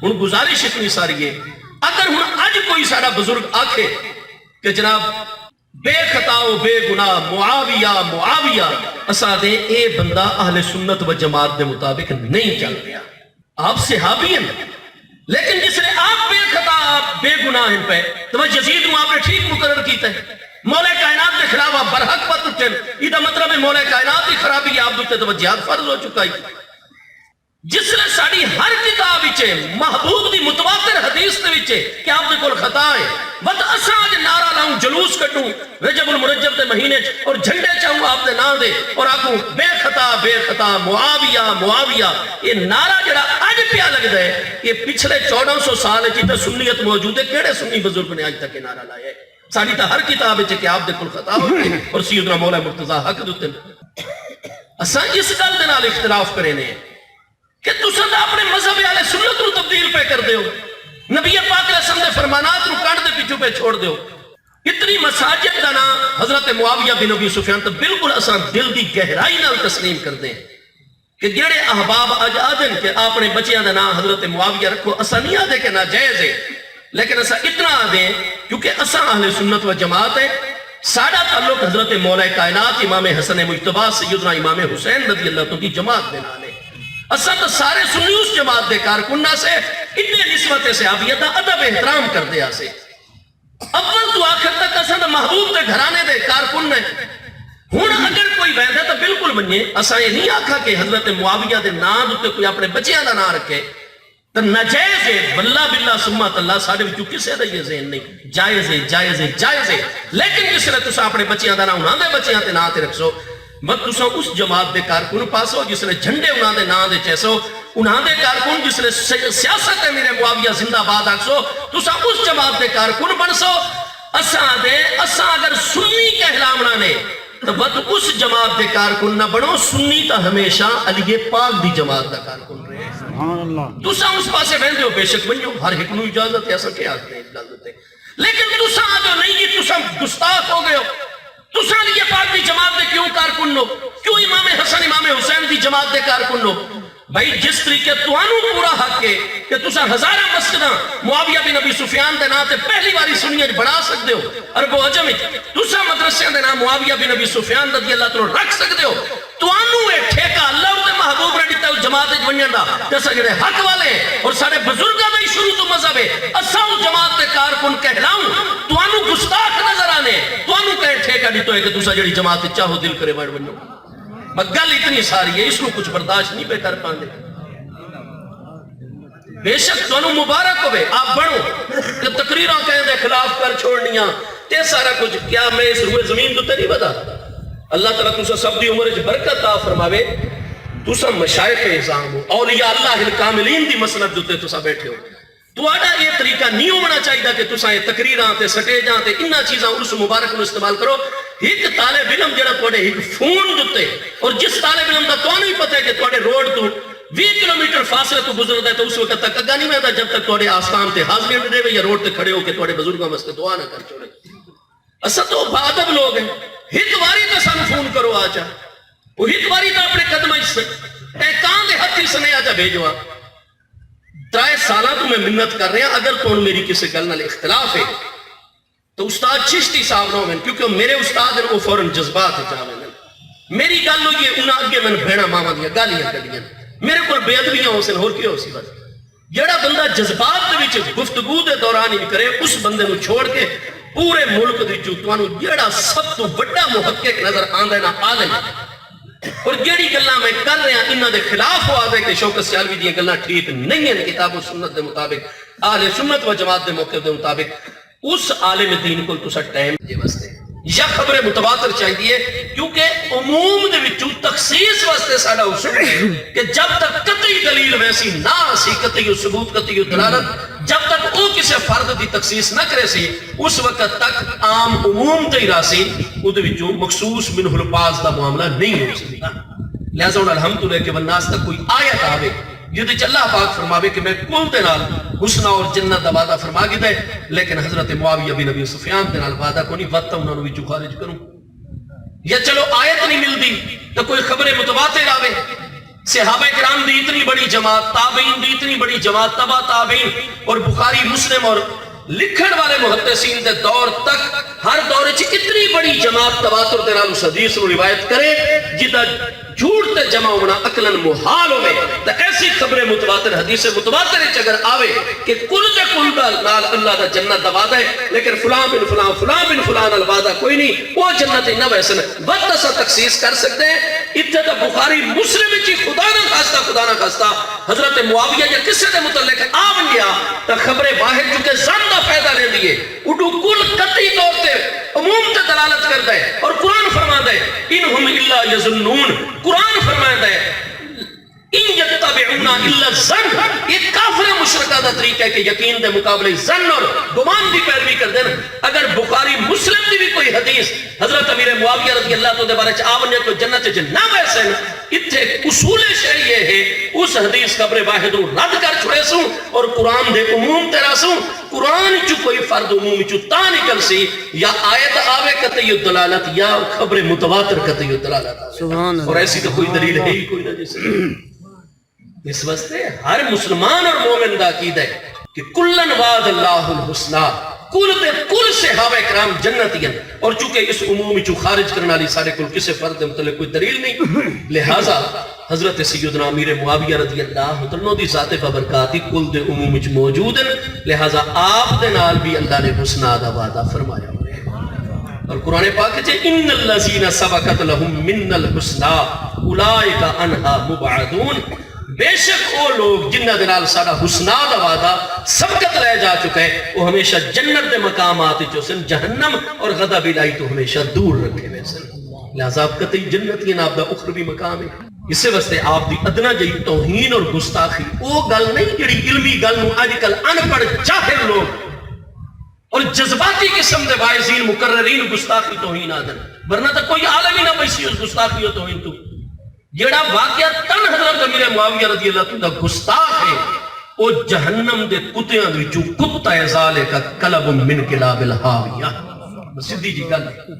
ہوں گزارش اتنی ساری ہے اگر ہوں اج کوئی سارا بزرگ آکھے کہ جناب بے خطا و بے گناہ معاویہ اسا دے اے بندہ اہل سنت و جماعت دے مطابق نہیں چل رہا. آپ صحابی ہیں لیکن جس نے آپ بے خطا بے گناہ ہیں پہ تو یزید کو آپ نے ٹھیک مقرر کیتا ہے. مولا کائنات کے خلاف آپ برحق پر اٹھے یہ مطلب ہے مولا کائنات کی خرابی آپ دوتے تو جہاد فرض ہو چکا ہے. جس نے ساری ہر کتاب وچے محبوب دی متواتر حدیث دے وچے کہ آپ دے کول خطا ہے بس اساں اج نعرہ لاؤں جلوس کٹوں رجب المرجب دے مہینے اور جھنڈے چاہوں آپ دے نام دے اور آکھوں بے خطا معاویہ یہ نعرہ جڑا اج پیا لگدا ہے یہ پچھلے 1400 سال وچ تے سنیت موجود ہے. کیڑے سنی بزرگ نے اج تک یہ نعرہ لایا ہے؟ ساری تا ہر کتاب وچ کہ آپ دے کول خطا ہوئی اور سیدنا مولا مرتضی حق دتے. اساں اس گل دے نال اختلاف کرے نے کہ تساں اپنے مذہب والے سنت کو تبدیل پہ کر دیو نبی پاک علیہ السلام دے فرمانات کو کٹ دے پیچھے پہ چھوڑ دیو. اتنی مساجد دا نام حضرت معاویہ بن ابی سفیان تو بالکل اساں دل دی گہرائی نال تسلیم کر دیں کہ جڑے احباب اج آدن کہ اپنے بچیاں دا نام حضرت معاویہ رکھو اساں نہیں آدھے کہ ناجائز ہے لیکن اساں اتنا آدھیں کیونکہ اساں اہل سنت و جماعت ہے. ساڑا تعلق حضرت مولا کائنات امام حسن مجتبی سیدنا امام حسین رضی اللہ عنہ کی جماعت دے نال ہے. اساں تو سارے سنی اس جماعت دے کارکنہ سے اتنے نسبت صحابیت دا ادب احترام کر دیا سے اول تو آخر تک اساں تو محبوب دے گھرانے دے کارکن نے. ہن اگر کوئی ویندہ تو بالکل منجے اساں یہ نہیں آکھا کہ حضرت معاویہ دے نام تے کوئی اپنے بچیاں دا نام رکھے تو ناجائز ہے واللہ باللہ سمت اللہ ساڈے وچوں کسے دا یہ ذہن نہیں جائز ہے لیکن جس نے تساں اپنے بچیاں دا نام انہاں دے بچیاں تے نام تے رکھسو بس تساں اس جماعت دے کارکن پاسو جس نے جھنڈے انہاں دے نام دے چیسو انہاں دے کارکن جس نے سیاست امیر معاویہ زندہ باد آکسو تساں اس جماعت دے کارکن بنسو. اساں اگر سنی کہلاونا نے تو بس اس جماعت دے کارکن نہ بنو. سنی تا ہمیشہ علی پاک دی جماعت دا کارکن رہے. سبحان اللہ. تساں اس پاسے بہندے ہو بے شک بنو ہر ایک نو اجازت ہے ایسا کیا آتے ہیں اجازت ہے لیکن تساں جو نہیں یہ تساں گستاخ ہو گئے ہو. تساں علی پاک دی جماعت دے کیوں کارکن نو کیوں امام حسن امام حسین دی جماعت دے کارکن نو؟ بھائی جس طریقے توانو پورا حق ہے کہ تساں ہزارہ مسجداں معاویہ بن ابی سفیان دے نام تے پہلی باری سنیت بنا سکتے ہو عرب و عجم تساں مدرسے دے نام معاویہ بن ابی سفیان رضی اللہ تعالی رکھ سکتے ہو. توانو اے ٹھیکہ اللہ دے محبوب نے دتا جماعت وچ ونجن دا جیسا جڑے حق والے اور سارے بزرگاں دا شروع تو مذہب ہے اساں جماعت دے کارکن کہلاؤں توانو گستاخ نظر آنے توانو کہے ٹھیکہ دتو ہے کہ تساں جڑی جماعت چاہو دل کرے وڑ ونجو. گل اتنی ساری ہے اس کو کچھ برداشت نہیں پہ کر پاندے. بے شک دونوں مبارک ہوئے آپ بڑھو کہ تقریروں کہیں دے خلاف کر چھوڑنیاں تے سارا کچھ کیا میں اس روئے زمین تو نہیں بتا. اللہ تعالیٰ تسا سب دی عمر برکت عطا فرماوے. تسا مشائخ اعظام ہو اولیاء اللہ الکاملین دی مسند دوتے تسا بیٹھے ہو. تو آڈا یہ طریقہ نہیں ہونا چاہیے کہ تسا یہ تقریراں تے سٹیجاں تے انہاں چیزاں اس مبارک کو استعمال کرو. ایک طالب علم جڑا توڑے ایک فون دوتے اور جس طالب علم دا تو نہیں پتہ ہے کہ توڑے روڈ تو 20 کلومیٹر فاصلے تو گزر دے تو اس وقت تک اگا نہیں میں جب تک توڑے آستان تے حاضری دے یا روڈ تے کھڑے ہو کے توڑے بزرگاں واسطے دعا نہ کر چھوڑے. اسا تو بادب لوگ ہیں ہک واری تے سانو فون کرو آجا وہ ہک واری تے اپنے قدمہ سے اے کان دے ہتھی سنے آجا بھیجوا. 3 سالہ تو میں منت کر رہے ہیں اگر تو میری کسی گل نال اختلاف ہے تو استاد چشتی صاحب نو میں کیونکہ میرے استاد ہیں وہ فوراً جذبات چاہے میری گل ہوئی ہے انہاں اگے میں بھیڑا ماما دیا گالیاں کریاں میرے کو بے ادبیاں ہو سن اور کیا ہو سی بس. جڑا بندہ جذبات دے وچ گفتگو دے دوران ہی کرے اس بندے نو چھوڑ کے پورے ملک دی تانوں جڑا سب تو بڑا محقق نظر آندا ہے نا عالم اور جڑی گلاں میں کر رہا انہاں دے خلاف ہوا دے کہ شوکت سیالوی دی گلاں ٹھیک نہیں ہیں کتاب و سنت دے مطابق اہل سنت و جماعت دے موقع دے مطابق اس عالم دین کو تسا ٹائم دے واسطے یا خبر متواتر چاہیے کیونکہ عموم دے وچوں تخصیص واسطے ساڈا اصول ہے کہ جب تک قطعی دلیل ویسی نہ سی قطعی ثبوت قطعی دلالت جب تک وہ کسی فرد دی تخصیص نہ کرے سی اس وقت تک عام عموم تے راسی اودے وچوں مخصوص منہ الفاظ دا معاملہ نہیں ہو سکتا. لہذا الحمدللہ کہ والناس تک کوئی آیت آوے جدے اللہ پاک فرماوے کہ میں کل دے نال حسنہ اور جنت دا وعدہ فرما کے دے لیکن حضرت معاویہ بن ابی سفیان دے نال وعدہ کو نہیں وقت انہاں نو وچوں خارج کروں یا چلو آیت نہیں ملدی تو کوئی خبر متواتر آوے صحابہ کرام دی اتنی بڑی جماعت، تابعین دی اتنی بڑی جماعت، تبع تابعین اور بخاری مسلم اور لکھن والے محدثین دے دور تک ہر دور چ اتنی بڑی جماعت تواتر دے نال اس حدیث نو روایت کرے جدا جھوٹ تے جمع ہونا عقلاً محال ہوئے، تو ایسی خبر متواتر حدیث متواتر اگر آوے کہ کل دے کل دا نال اللہ دا جنت دا وعدہ ہے، لیکن فلان بن فلان فلان بن فلان الوعدہ کوئی نہیں، وہ جنت نہ ویسن وقت اسا تخصیص کر سکتے ہیں۔ اتنے دا بخاری مسلم چی خدا نہ خواستہ حضرت معاویہ یا کسی دے متعلق آون گیا تا خبر واحد چونکہ زن دا فائدہ لے دیئے اٹھو کل قطعی طور تے عموم تے دلالت کر دے، اور قرآن فرما دے انہم الا یظنون، قرآن فرمائے دے ان یتبعون الا الظن، یہ کافر مشرکہ دا طریقہ ہے کہ یقین دے مقابلے ظن اور گمان دی پیروی کر دینا۔ اگر بخاری مسلم دی بھی کوئی حدیث حضرت امیر معاویہ رضی اللہ عنہ دے بارے آونے کو جنت نہ ویسے اتھے اصول شرعی یہ ہے اس حدیث خبر واحد رو رد کر چھوڑے سوں اور قرآن دے عموم تیرا سوں، قرآن چو کوئی فرد عموم چو تا نکل سی، یا آیت آوے قطعی دلالت یا خبر متواتر قطعی دلالت آوے، اور ایسی تو کوئی دلیل ہے ہی کوئی نہ جیسے۔ اس واسطے ہر مسلمان اور مومن دا عقیدہ ہے کہ کلن وعد اللہ الحسنہ، کل تے کل صحابہ کرام جنتین، اور چونکہ اس عمومی چو خارج کرنا لی سارے کل کسے فرد مطلق کوئی دلیل نہیں، لہٰذا حضرت سیدنا امیر معاویہ رضی اللہ عنہ دی ذات ببرکاتی کل دے عمومی چو موجود ہیں، لہٰذا آپ دے نال بھی اللہ نے حسنہ دا وعدہ فرمایا ہوئے۔ اور قرآن پاک ہے ان الذین سبقت لہم من الحسنہ اولئک عنہا مبعدون، بے شک وہ لوگ جنہ دنال سارا حسنہ دا وعدہ سبقت رہ جا چکا ہے، وہ ہمیشہ جنت دے مقامات جو سن جہنم اور غضب الہی تو ہمیشہ دور رکھے ہوئے سن، لہذا آپ قطعی جنتی آپ دا اخروی مقام ہے۔ اس سے واسطے آپ دی ادنا جئی توہین اور گستاخی وہ گل نہیں جڑی علمی گل نو آج کل ان پڑھ جاہل لوگ اور جذباتی قسم دے واعظین مقررین گستاخی توہین آدن، ورنہ تو کوئی عالم ہی نہ پیسی اس گستاخی و توہین تو جیڑا واقعہ تن حضرت امیر معاویہ رضی اللہ عنہ گستاخ ہے، وہ جہنم دے کتیاں دے جو کتا ازالے کا کلب من کلاب الحاویہ، سیدھی جی گل ہے۔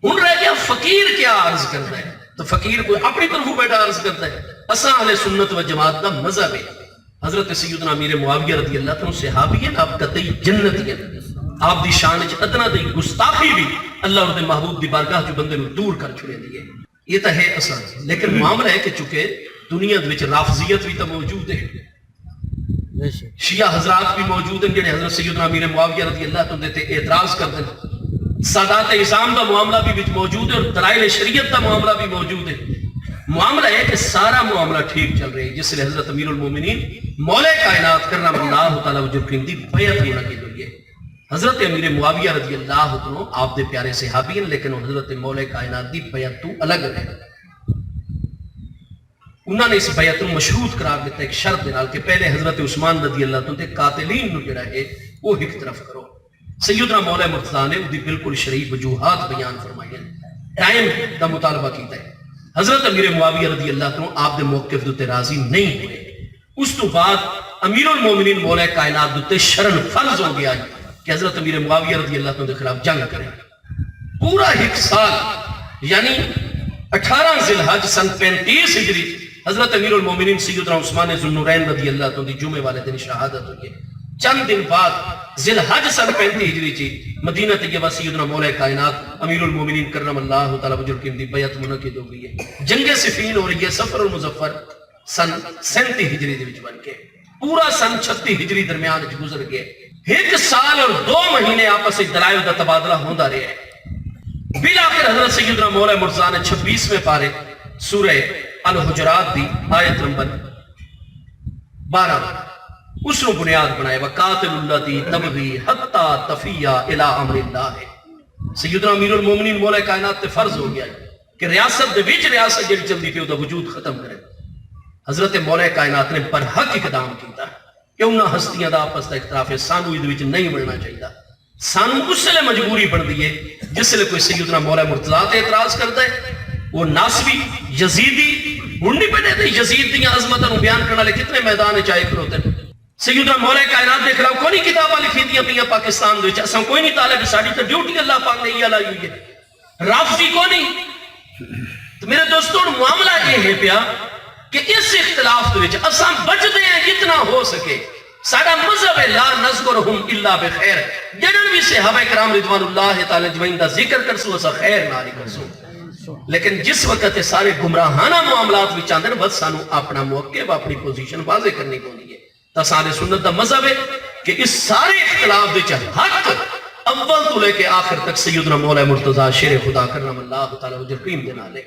ان رہ گیا فقیر کیا عرض کرتا ہے، تو فقیر کوئی اپنی طرف بیٹھا عرض کرتا ہے، اساں اہل سنت و جماعت دا مذہب ہے۔ حضرت سیدنا امیر معاویہ رضی اللہ عنہ صحابی ہیں، آپ قطعی جنتی ہیں، آپ دی شان وچ ادنا دی گستاخی بھی اللہ اور دے محبوب دی بارگاہ جو بندے نو دور کر چھڑے دیے، یہ تو ہے اصل، لیکن معاملہ ہے کہ چونکہ دنیا وچ رافضیت بھی تو موجود ہے، شیعہ حضرات بھی موجود ہیں جنہیں حضرت سیدنا امیر معاویہ رضی اللہ عنہ تے اعتراض کرتے ہیں، سادات اعظام دا معاملہ بھی موجود ہے اور دلائل شریعت دا معاملہ بھی موجود ہے۔ معاملہ ہے کہ سارا معاملہ ٹھیک چل رہی ہے، جس لئے حضرت امیر المومنین مولا کائنات کرم اللہ تعالیٰ وجہ کریم دی بیعت ہونا کی دلیے۔ حضرت امیر معاویہ رضی اللہ عنہ آپ دے پیارے صحابی ہیں، لیکن حضرت مولا کائنات دی بیعت تو الگ ہے۔ انہوں نے اس بیعت کو مشروط قرار دیتا ایک شرط دے نال کہ پہلے حضرت عثمان رضی اللہ عنہ دے قاتلین نو جڑا ہے وہ ایک طرف کرو۔ سیدنا مولا مرتضیٰ نے دی بالکل شرعی وجوہات بیان فرمائی ہیں، ٹائم دا مطالبہ کیتا ہے۔ حضرت امیر معاویہ رضی اللہ عنہ آپ دے موقف دوتے راضی نہیں ہوئے، اس تو بعد امیر المومنین مولا کائنات دوتے شرن فرض ہو گیا کہ حضرت امیر معاویہ رضی اللہ عنہ دے خلاف جنگ کریں۔ پورا ایک سال یعنی 18 ذی الحج سن 35 ہجری حضرت امیر المومنین سیدنا عثمان ذو النورین رضی اللہ عنہ دی جمعے والے دن شہادت ہوئی ہے۔ چند دن بعد ذی الحج سن 35 ہجری چی مدینہ طیبہ سیدنا مولا کائنات امیر المومنین کرم اللہ تعالیٰ وجہ کی بیعت منعقد ہو گئی ہے۔ جنگ صفین ہو رہی ہے، سفر المظفر سن 37 ہجری دے وچ بن کے پورا سن 36 ہجری درمیان وچ گزر گئے۔ ایک سال اور 2 مہینے آپس وچ دلائل دا تبادلہ ہوندا رہا ہے۔ بالآخر حضرت سیدنا مولا مرتضیٰ نے 26ویں پارے سورہ الحجرات دی آیت نمبر 12 اس نے بنیاد بنائے، وَقَاتِلُ اللَّتِي تَبْغِي حَتَّى تَفِيَّ إِلَىٰ أَمْرِ اللَّهِ۔ سیدنا امیر المومنین مولا کائنات تے فرض ہو گیا کہ ریاست دے وچ ریاست جڑی چلدی پئی او دا وجود ختم کرے۔ حضرت مولا کائنات نے برحق اقدام کیتا کہ انہاں ہستیاں دا آپس دا اختلاف ہے، سانو اس وچ نہیں ملنا چاہیے۔ سانو اس لئے مجبوری بن دی ہے جس لئے کوئی سیدنا مولا مرتضیٰ تے اعتراض کرتا ہے، وہ ناسبی یزیدی ہن نہیں پڑے تے یزید دیاں عظمتاں نو بیان کرنے والے کتنے میدان چائے کھلوتے ہیں۔ سیدنا مولا کائنات دے خلاف کوئی نہیں کتاباں لکھی دیاں پئیاں پاکستان دے وچ، اساں کوئی نہیں طالب، ساڈی تے ڈیوٹی اللہ پاک نے یہ لائی ہوئی ہے، رافضی کو نہیں۔ تو میرے دوستوں معاملہ یہ ہے پیا کہ اس اختلاف دے وچ اساں بچدے ہیں جتنا ہو سکے. ساڈا مذہب ہے لا نذکرہم الا بخیر. جڑن بھی صحابہ کرام رضوان اللہ تعالی اجمعین دا ذکر کرسو اساں خیر نال ہی کرسو. لیکن جس وقت یہ سارے گمراہانہ معاملات وچ آندے بس سانو اپنا موقف اپنی پوزیشن واضح کرنی پوندی ہے. تا سارے سنت دا مذہب ہے کہ اس سارے اختلاف وچ حق اول تو لے کے آخر تک سیدنا مولا مرتضی شیر خدا کرم اللہ تعالی وجہ کریم دے نال ہے.